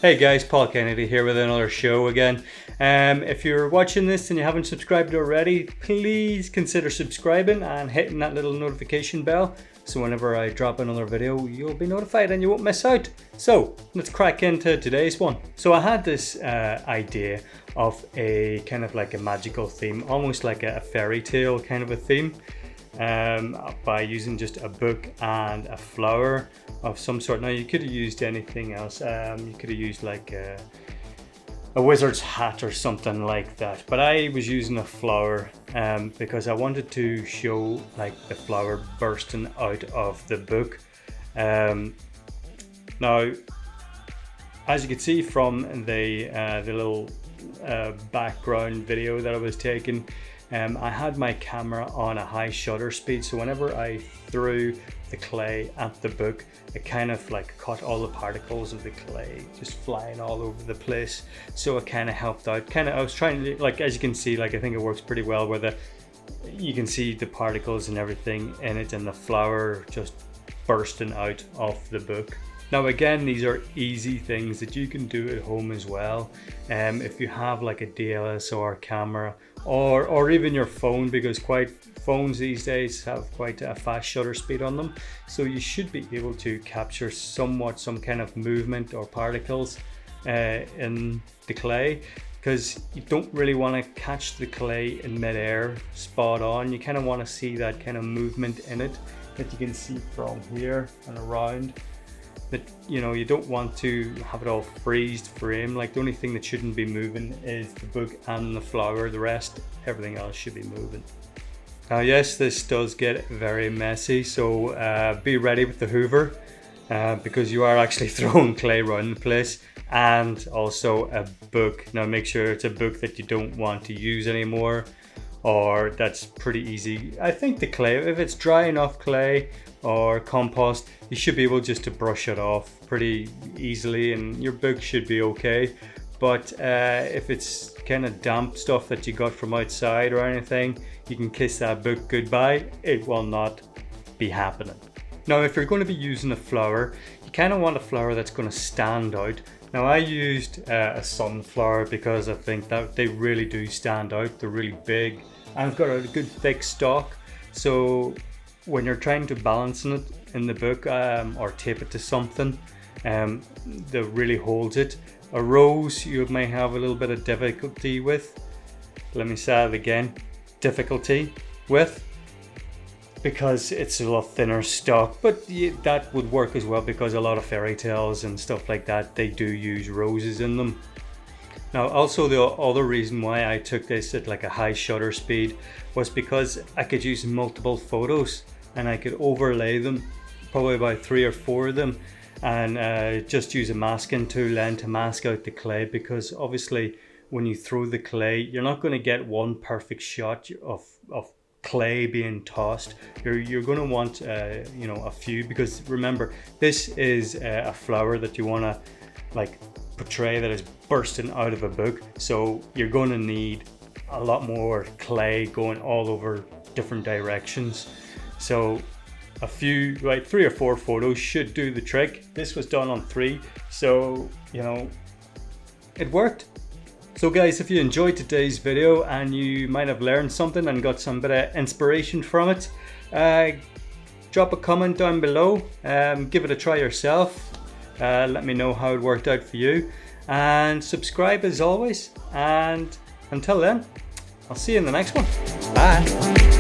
Hey guys, Paul Kennedy here with another show again. If you're watching this and you haven't subscribed already, please consider subscribing and hitting that little notification bell so whenever I drop another video you'll be notified and you won't miss out. So let's crack into today's one. So I had this idea of a kind of like a magical theme, almost like a fairy tale kind of a theme, by using just a book and a flower of some sort. Now you could have used anything else. You could have used like a wizard's hat or something like that, but I was using a flower because I wanted to show like the flower bursting out of the book. Now as you can see from the little background video that I was taking, I had my camera on a high shutter speed, so whenever I threw the clay at the book, it kind of like caught all the particles of the clay just flying all over the place. So it kind of helped out. I was trying to, like, as you can see, like I think it works pretty well where you can see the particles and everything in it and the flower just bursting out of the book. Now again, these are easy things that you can do at home as well. If you have like a DSLR camera or even your phone, because phones these days have quite a fast shutter speed on them, so you should be able to capture some kind of movement or particles in the clay, because you don't really want to catch the clay in midair spot on. You kind of want to see that kind of movement in it that you can see from here and around. That, you know, you don't want to have it all freezed frame. Like the only thing that shouldn't be moving is the book and the flower. The rest, everything else should be moving. Now yes, this does get very messy, so be ready with the hoover, because you are actually throwing clay around the place, and also a book. Now make sure it's a book that you don't want to use anymore, or that's pretty easy. I think the clay, if it's dry enough clay or compost, you should be able just to brush it off pretty easily and your book should be okay. But if it's kind of damp stuff that you got from outside or anything, you can kiss that book goodbye. It will not be happening. Now if you're going to be using a flower, you kind of want a flower that's going to stand out. Now I used a sunflower because I think that they really do stand out. They're really big and I've got a good thick stalk, so when you're trying to balance it in the book or tape it to something that really holds it. A rose you may have a little bit of difficulty with. Let me say that again, difficulty with, because it's a lot thinner stock, but that would work as well because a lot of fairy tales and stuff like that, they do use roses in them. Now also the other reason why I took this at like a high shutter speed was because I could use multiple photos and I could overlay them, probably about 3 or 4 of them, and just use a masking tool then to mask out the clay, because obviously when you throw the clay, you're not going to get one perfect shot of clay being tossed. You're going to want you know, a few, because remember this is a flower that you want to like portray that is bursting out of a book, so you're going to need a lot more clay going all over different directions. So a few, like 3 or 4 photos should do the trick. This was done on 3, so you know, it worked. So guys, if you enjoyed today's video and you might have learned something and got some bit of inspiration from it, drop a comment down below, give it a try yourself, let me know how it worked out for you, and subscribe as always, and until then, I'll see you in the next one. Bye.